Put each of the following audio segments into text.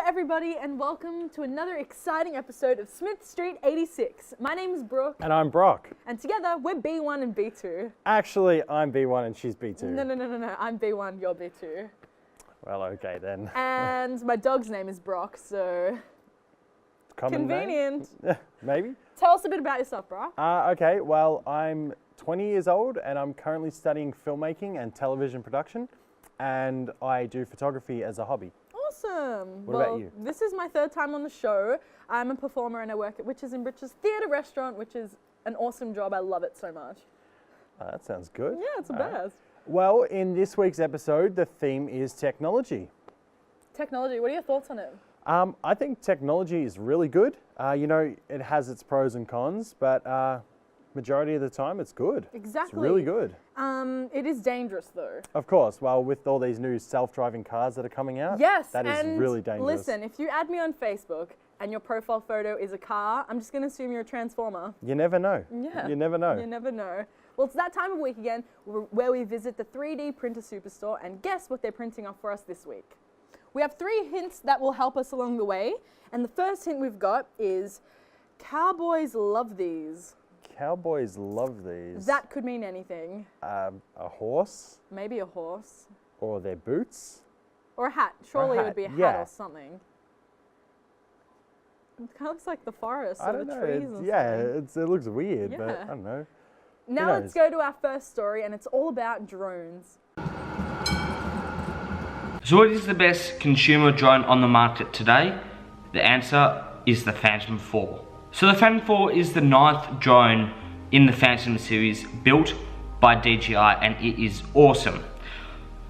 Everybody, and welcome to another exciting episode of Smith Street 86. My name is Brooke. And I'm Brock. And together, we're B1 and B2. Actually, I'm B1 and she's B2. No. I'm B1, you're B2. Well, okay then. And my dog's name is Brock, so... Common convenient. Name? Maybe. Tell us a bit about yourself, Brock. Okay, well, I'm 20 years old and I'm currently studying filmmaking and television production. And I do photography as a hobby. Awesome. What about you? This is my third time on the show. I'm a performer and I work at Witches and Britches Theatre Restaurant, which is an awesome job. I love it so much. That sounds good. Yeah, it's the best. Well, in this week's episode, the theme is technology. Technology, what are your thoughts on it? I think technology is really good. You know, it has its pros and cons, but majority of the time it's good. Exactly. It's really good. It is dangerous though. Of course. Well, with all these new self-driving cars that are coming out, yes, that is really dangerous. Listen, if you add me on Facebook and your profile photo is a car, I'm just going to assume you're a transformer. You never know. Yeah. You never know. You never know. Well, it's that time of week again where we visit the 3D printer superstore and guess what they're printing off for us this week. We have 3 hints that will help us along the way, and the first hint we've got is cowboys love these. Cowboys love these. That could mean anything. A horse. Maybe a horse. Or their boots. Or a hat. Surely it would be a hat yeah. or something. It kind of looks like the forest I or don't the know. trees or Yeah, something. it looks weird, Yeah. but I don't know. Now let's go to our first story, and it's all about drones. So what is the best consumer drone on the market today? The answer is the Phantom 4. So the Phantom 4 is the 9th drone in the Phantom series built by DJI, and it is awesome.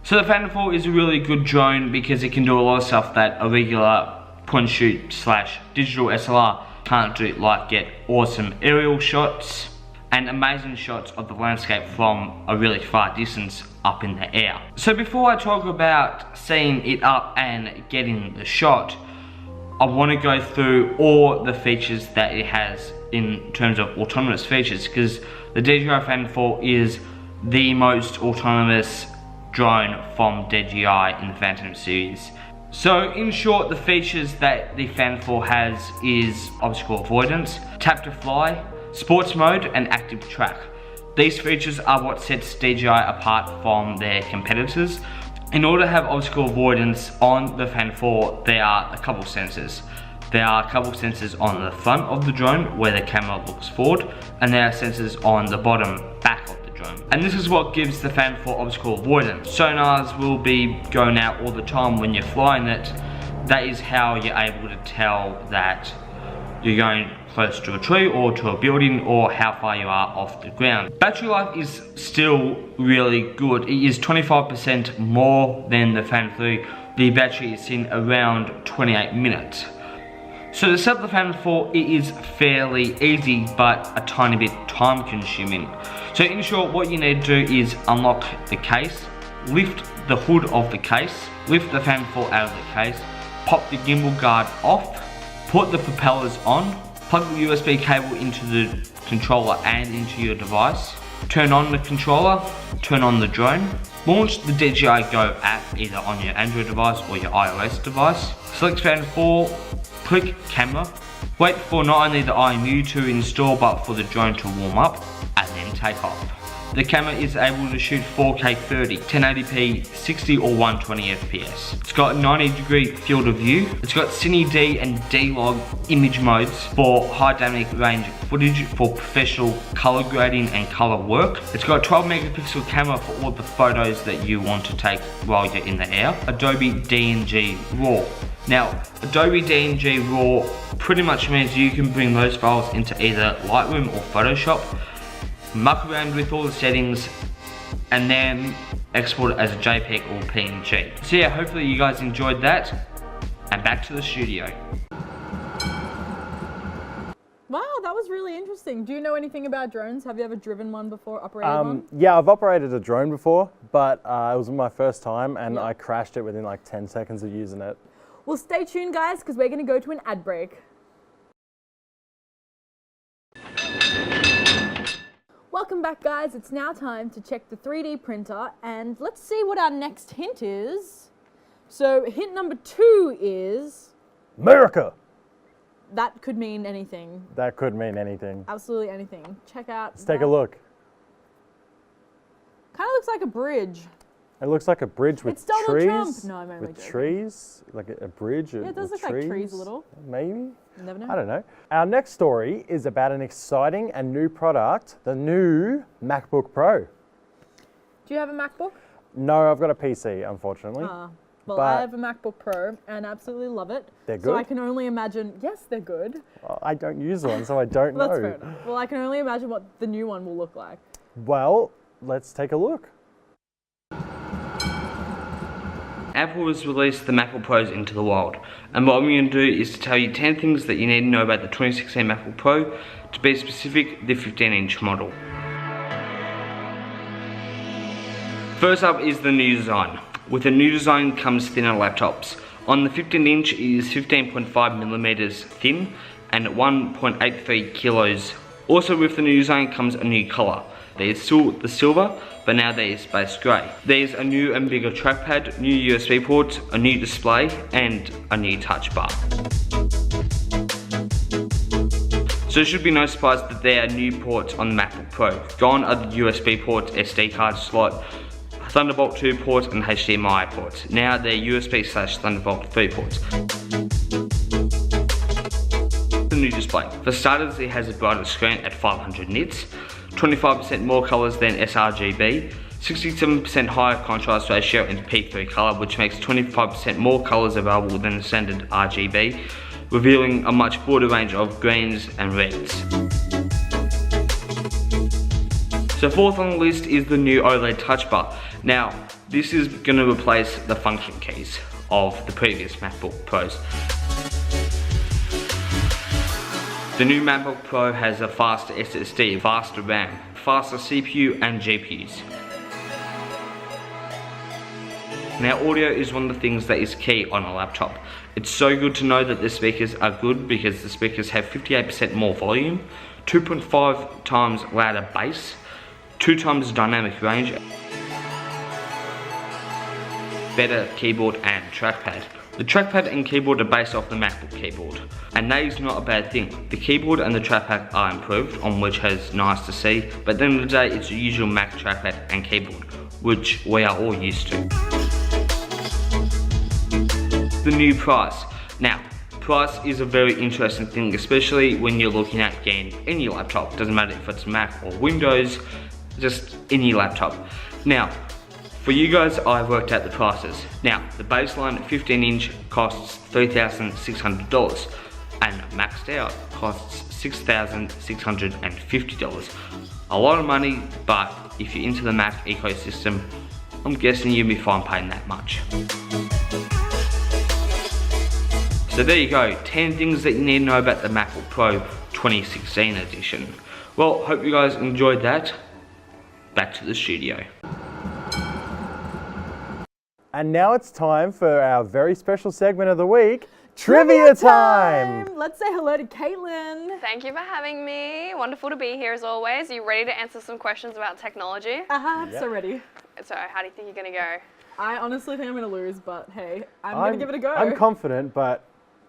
So the Phantom 4 is a really good drone because it can do a lot of stuff that a regular point and shoot / digital SLR can't do, like get awesome aerial shots and amazing shots of the landscape from a really far distance up in the air. So before I talk about seeing it up and getting the shot, I want to go through all the features that it has in terms of autonomous features, because the DJI Phantom 4 is the most autonomous drone from DJI in the Phantom series. So in short, the features that the Phantom 4 has is obstacle avoidance, tap to fly, sports mode and active track. These features are what sets DJI apart from their competitors. In order to have obstacle avoidance on the Phantom 4, there are a couple sensors. There are a couple sensors on the front of the drone where the camera looks forward, and there are sensors on the bottom back of the drone. And this is what gives the Phantom 4 obstacle avoidance. Sonars will be going out all the time when you're flying it. That is how you're able to tell that you're going close to a tree or to a building, or how far you are off the ground. Battery life is still really good. It is 25% more than the Phantom 3. The battery is in around 28 minutes. So to set up the Phantom 4, it is fairly easy, but a tiny bit time consuming. So in short, what you need to do is unlock the case, lift the hood of the case, lift the Phantom 4 out of the case, pop the gimbal guard off, put the propellers on, plug the USB cable into the controller and into your device, turn on the controller, turn on the drone, launch the DJI Go app either on your Android device or your iOS device, select Phantom 4, click camera, wait for not only the IMU to install but for the drone to warm up, and then take off. The camera is able to shoot 4K 30, 1080p, 60 or 120 FPS. It's got 90-degree field of view. It's got Cine D and D-Log image modes for high dynamic range footage for professional color grading and color work. It's got a 12 megapixel camera for all the photos that you want to take while you're in the air. Adobe DNG RAW. Now, Adobe DNG RAW pretty much means you can bring those files into either Lightroom or Photoshop, muck around with all the settings, and then export it as a JPEG or PNG. So yeah, hopefully you guys enjoyed that, and back to the studio. Wow, that was really interesting. Do you know anything about drones? Have you ever driven one before, operated one? Yeah, I've operated a drone before, but it was my first time and Yeah. I crashed it within like 10 seconds of using it. Well, stay tuned, guys, because we're going to go to an ad break. Welcome back, guys. It's now time to check the 3D printer, and let's see what our next hint is. So hint number 2 is, America! that could mean anything. That could mean anything. Absolutely anything. Check out. Let's take a look. Kind of looks like a bridge. It looks like a bridge with It's Donald trees. Trump. No, I'm only with joking. trees, like a bridge. Yeah, it does with look like trees a little. Maybe. You never know. I don't know. Our next story is about an exciting and new product, the new MacBook Pro. Do you have a MacBook? No, I've got a PC, unfortunately. Well, But- I have a MacBook Pro and absolutely love it. They're So I good? can only imagine, yes, they're good. I don't use one, so I don't Well, that's know. fair enough. Well, I can only imagine what the new one will look like. Well, let's take a look. Apple has released the MacBook Pros into the world, and what I'm going to do is to tell you 10 things that you need to know about the 2016 MacBook Pro, to be specific, the 15-inch model. First up is the new design. With the new design comes thinner laptops. On the 15-inch it is 15.5mm thin and 1.83 kilos. Also with the new design comes a new colour. There is still the silver, but now there is space grey. There is a new and bigger trackpad, new USB ports, a new display, and a new touch bar. So it should be no surprise that there are new ports on the MacBook Pro. Gone are the USB ports, SD card slot, Thunderbolt 2 ports, and HDMI ports. Now they're USB/Thunderbolt 3 ports. The new display. For starters, it has a brighter screen at 500 nits, 25% more colours than sRGB, 67% higher contrast ratio in P3 colour, which makes 25% more colours available than the standard RGB, revealing a much broader range of greens and reds. So fourth on the list is the new OLED touch bar. Now, this is going to replace the function keys of the previous MacBook Pros. The new MacBook Pro has a faster SSD, faster RAM, faster CPU and GPUs. Now audio is one of the things that is key on a laptop. It's so good to know that the speakers are good because the speakers have 58% more volume, 2.5 times louder bass, 2 times dynamic range, better keyboard and trackpad. The trackpad and keyboard are based off the MacBook keyboard, and that is not a bad thing. The keyboard and the trackpad are improved, on which is nice to see, but at the end of the day it's the usual Mac trackpad and keyboard, which we are all used to. The new price. Now, price is a very interesting thing, especially when you're looking at getting any laptop. Doesn't matter if it's Mac or Windows, just any laptop. Now, for you guys, I've worked out the prices. Now, the baseline 15-inch costs $3,600 and maxed out costs $6,650. A lot of money, but if you're into the Mac ecosystem, I'm guessing you'll be fine paying that much. So there you go, 10 things that you need to know about the MacBook Pro 2016 edition. Well, hope you guys enjoyed that. Back to the studio. And now it's time for our very special segment of the week, Trivia Time! Let's say hello to Caitlin. Thank you for having me. Wonderful to be here as always. Are you ready to answer some questions about technology? I'm so ready. So, how do you think you're going to go? I honestly think I'm going to lose, but hey, I'm going to give it a go. I'm confident, but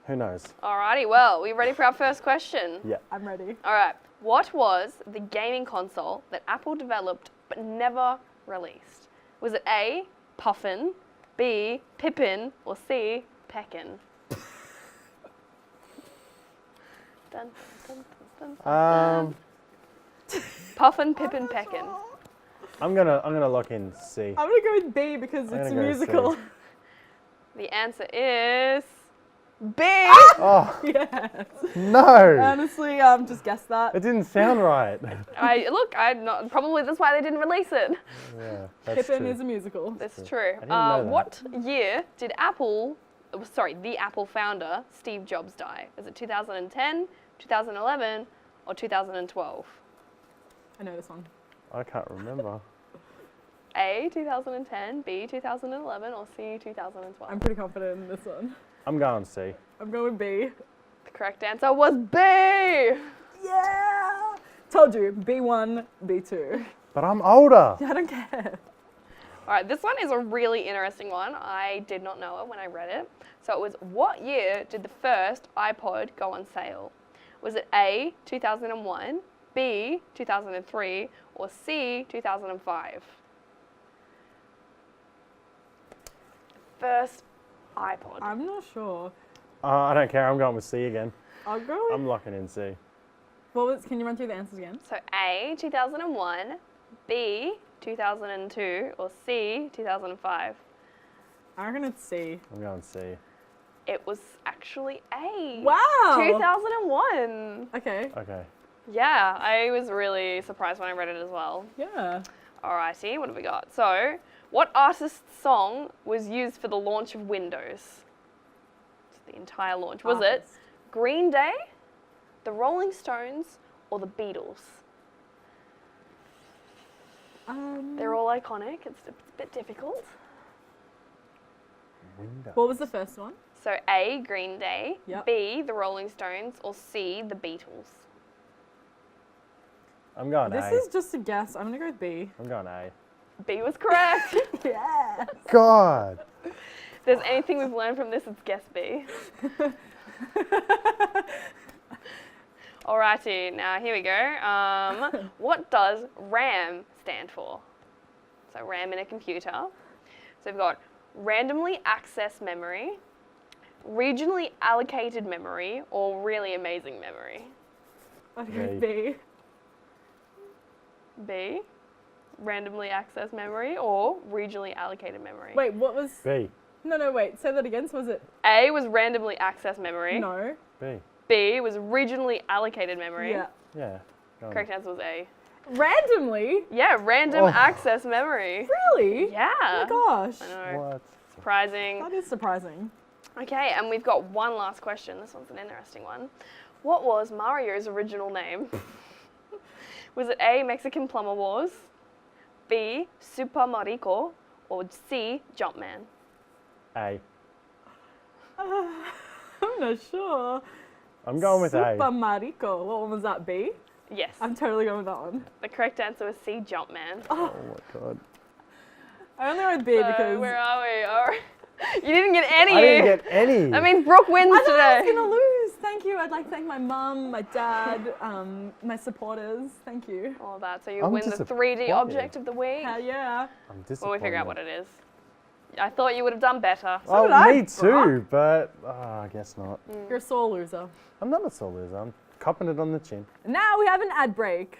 who knows? Alrighty, well, we ready for our first question? Yeah. I'm ready. Alright, what was the gaming console that Apple developed but never released? Was it A, Puffin, B, Pippin, or C, Peckin? Dun, dun, dun, dun, dun. Puffin, Pippin, Peckin. I'm gonna lock in C. I'm gonna go with B because I'm it's a gonna go with musical. C. The answer is B. Oh Yes. no! Honestly, just guess that. It didn't sound right. I'm not. Probably that's why they didn't release it. Yeah, that's Pippin true. is a musical. That's true. didn't know that. What year did the Apple founder, Steve Jobs, die? Is it 2010, 2011, or 2012? I know this one. I can't remember. A, 2010, B, 2011, or C, 2012? I'm pretty confident in this one. I'm going C. I'm going B. The correct answer was B. Yeah! Told you, B1, B2. But I'm older. I don't care. All right, this one is a really interesting one. I did not know it when I read it. So it was, what year did the first iPod go on sale? Was it A, 2001, B, 2003, or C, 2005? First iPod. I'm not sure. I don't care. I'm going with C again. I'll go with... I'm locking in C. Can you run through the answers again? So A, 2001, B, 2002, or C, 2005? I reckon it's C. I'm going C. It was actually A. Wow! 2001. Okay. Okay. Yeah, I was really surprised when I read it as well. Yeah. Alrighty, what have we got? So, what artist's song was used for the launch of Windows? Just the entire launch. Was it Artist. Green Day, the Rolling Stones, or the Beatles? They're all iconic. It's a bit difficult. Windows. What was the first one? So A, Green Day, Yep. B, the Rolling Stones, or C, the Beatles? I'm going This A. is just a guess. I'm gonna go with B. I'm going A. B was correct. Yeah. God. If there's anything we've learned from this, it's guess B. Alrighty, now here we go. What does RAM stand for? So RAM in a computer. So we've got randomly accessed memory, regionally allocated memory, or really amazing memory. I'll go with B. B, randomly accessed memory, or regionally allocated memory. Wait, what was... B. No, wait. Say that again. So was it... A was randomly accessed memory. No. B. B was regionally allocated memory. Yeah. Yeah. Go on. Correct answer was A. Randomly? Yeah, random Oh. access memory. Really? Yeah. Oh my gosh. I know. What? Surprising. That is surprising. Okay, and we've got one last question. This one's an interesting one. What was Mario's original name? Was it A, Mexican Plumber Wars, B, Super Marico, or C, Jumpman? A. I'm not sure. I'm going with Super A. Marico. What one was that? B? Yes. I'm totally going with that one. The correct answer was C, Jumpman. Oh my God. I only went with B So, because... where are we? All right. You didn't get any. I didn't get any. That means Brooke wins I thought I was today. going to lose. Thank you. I'd like to thank my mum, my dad, my supporters. Thank you. All that. So you I'm win the 3D disappointed. object of the week. Hell yeah. I'm When disappointed. we figure out what it is. I thought you would have done better. Oh, did I, me too, but I guess not. You're a sore loser. I'm not a sore loser. I'm copping it on the chin. Now we have an ad break.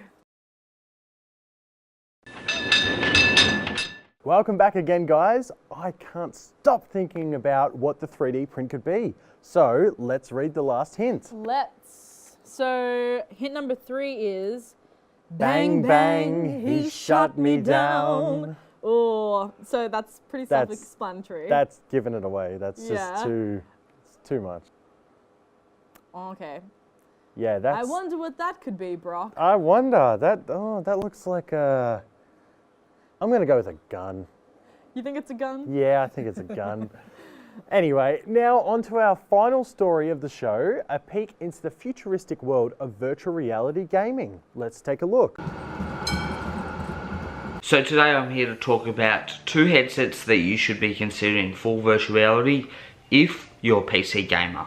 Welcome back again, guys. I can't stop thinking about what the 3D print could be. So let's read the last hint. Let's. So, hint number 3 is... Bang, bang, he shut me down. Oh, so that's pretty That's- self-explanatory. That's giving it away. That's Yeah. just too much. Okay. Yeah, that's. I wonder what that could be, Brock. I wonder. That looks like a. I'm gonna go with a gun. You think it's a gun? Yeah, I think it's a gun. Anyway, now on to our final story of the show, a peek into the futuristic world of virtual reality gaming. Let's take a look. So today I'm here to talk about 2 headsets that you should be considering for virtual reality if you're a PC gamer.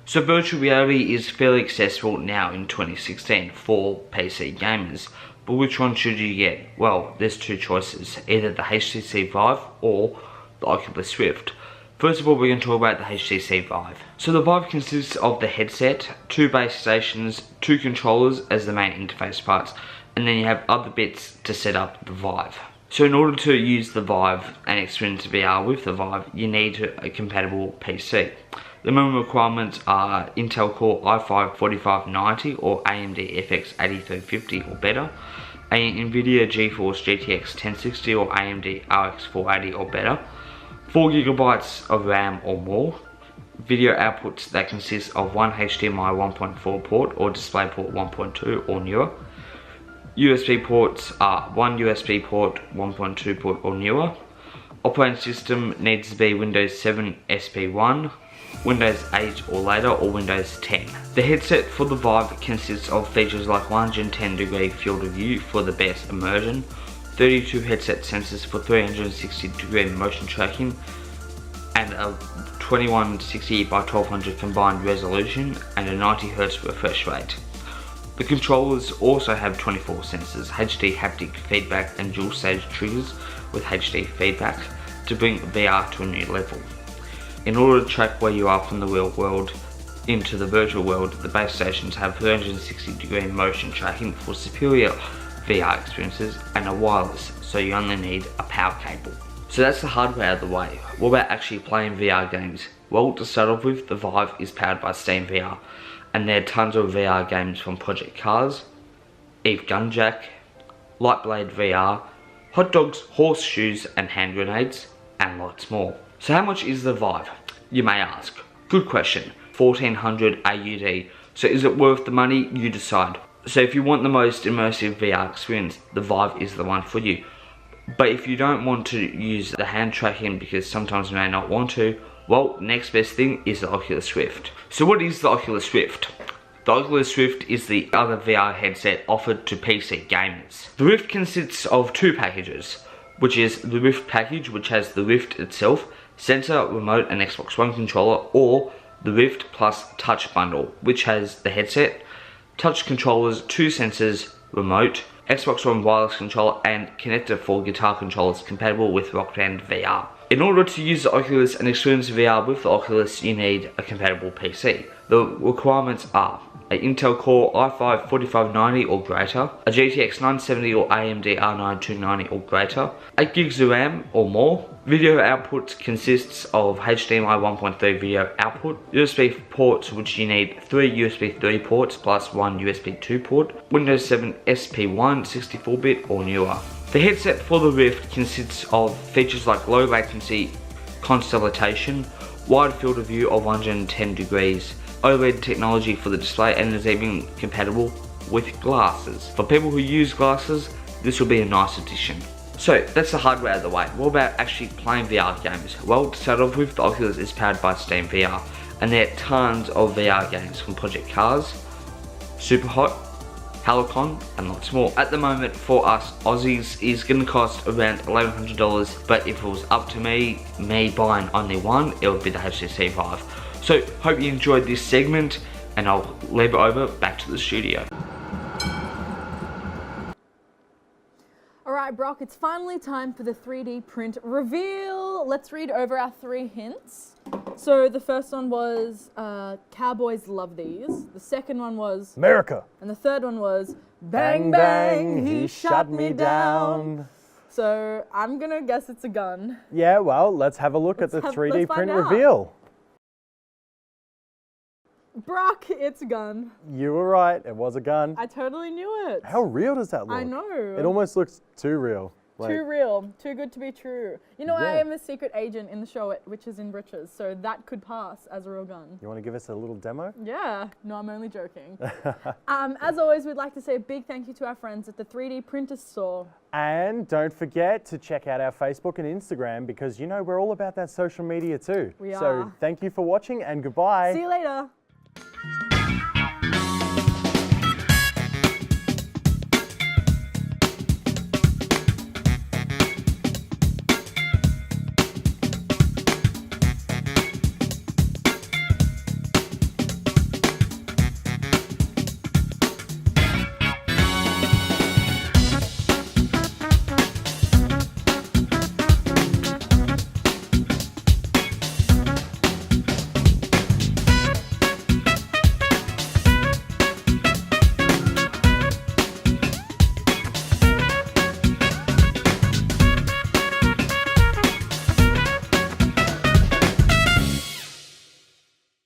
So virtual reality is fairly accessible now in 2016 for PC gamers, But which one should you get? Well, there's two choices, either the HTC Vive or the Oculus Rift. First of all, we're going to talk about the HTC Vive. So the Vive consists of the headset, two base stations, two controllers as the main interface parts, and then you have other bits to set up the Vive. So in order to use the Vive and experience VR with the Vive, you need a compatible PC. The minimum requirements are Intel Core i5-4590 or AMD FX 8350 or better, a NVIDIA GeForce GTX 1060 or AMD RX 480 or better, 4 GB of RAM or more, video outputs that consist of one HDMI 1.4 port or DisplayPort 1.2 or newer. USB ports are one USB port, 1.2 port or newer. Operating system needs to be Windows 7 SP1, Windows 8 or later, or Windows 10. The headset for the Vive consists of features like 110-degree field of view for the best immersion, 32 headset sensors for 360-degree motion tracking, and a 2160 by 1200 combined resolution and a 90Hz refresh rate. The controllers also have 24 sensors, HD haptic feedback and dual stage triggers with HD feedback to bring VR to a new level. In order to track where you are from the real world into the virtual world, the base stations have 360-degree motion tracking for superior VR experiences and are wireless, so you only need a power cable. So that's the hardware out of the way. What about actually playing VR games? Well, to start off with, the Vive is powered by Steam VR, and there are tons of VR games from Project Cars, Eve Gunjack, Lightblade VR, Hot Dogs, Horseshoes and Hand Grenades, and lots more. So how much is the Vive? You may ask. Good question. 1400 AUD. So is it worth the money? You decide. So if you want the most immersive VR experience, the Vive is the one for you. But if you don't want to use the hand tracking because sometimes you may not want to, well, next best thing is the Oculus Rift. So what is the Oculus Rift? The Oculus Rift is the other VR headset offered to PC gamers. The Rift consists of two packages, which is the Rift package, which has the Rift itself, sensor, remote and Xbox One controller, or the Rift Plus Touch bundle, which has the headset, touch controllers, two sensors, remote, Xbox One wireless controller and connector for guitar controllers compatible with Rock Band VR. In order to use the Oculus and experience VR with the Oculus, you need a compatible PC. The requirements are an Intel Core i5-4590 or greater, a GTX 970 or AMD R9 290 or greater, 8 GB of RAM or more. Video output consists of HDMI 1.3 video output, USB ports which you need 3 USB 3 ports plus 1 USB 2 port, Windows 7 SP1 64-bit or newer. The headset for the Rift consists of features like low latency, constellation, wide field of view of 110 degrees, OLED technology for the display, and is even compatible with glasses. For people who use glasses, this will be a nice addition. So that's the hardware out of the way. What about actually playing VR games? Well, to start off with, the Oculus is powered by Steam VR, and there are tons of VR games from Project Cars, Superhot, Halcon and lots more. At the moment for us Aussies is going to cost around $1,100, but if it was up to me buying only one, it would be the HTC Vive. So hope you enjoyed this segment and I'll leave it over back to the studio. Alright Brock, it's finally time for the 3D print reveal. Let's read over our 3 hints. So the first one was cowboys love these. The second one was America. And the third one was Bang bang, he shot me down. So I'm gonna guess it's a gun. Yeah, well, let's have a look at the 3D let's print find out. reveal. Brock, it's a gun. You were right, it was a gun. I totally knew it. How real does that look? I know. It almost looks too real. Too real. Too good to be true. You know, I Yeah. am a secret agent in the show, Witches in Britches, so that could pass as a real gun. You want to give us a little demo? Yeah. No, I'm only joking. As always, we'd like to say a big thank you to our friends at the 3D Printer Store. And don't forget to check out our Facebook and Instagram because, you know, we're all about that social media too. We So are. thank you for watching and goodbye. See you later.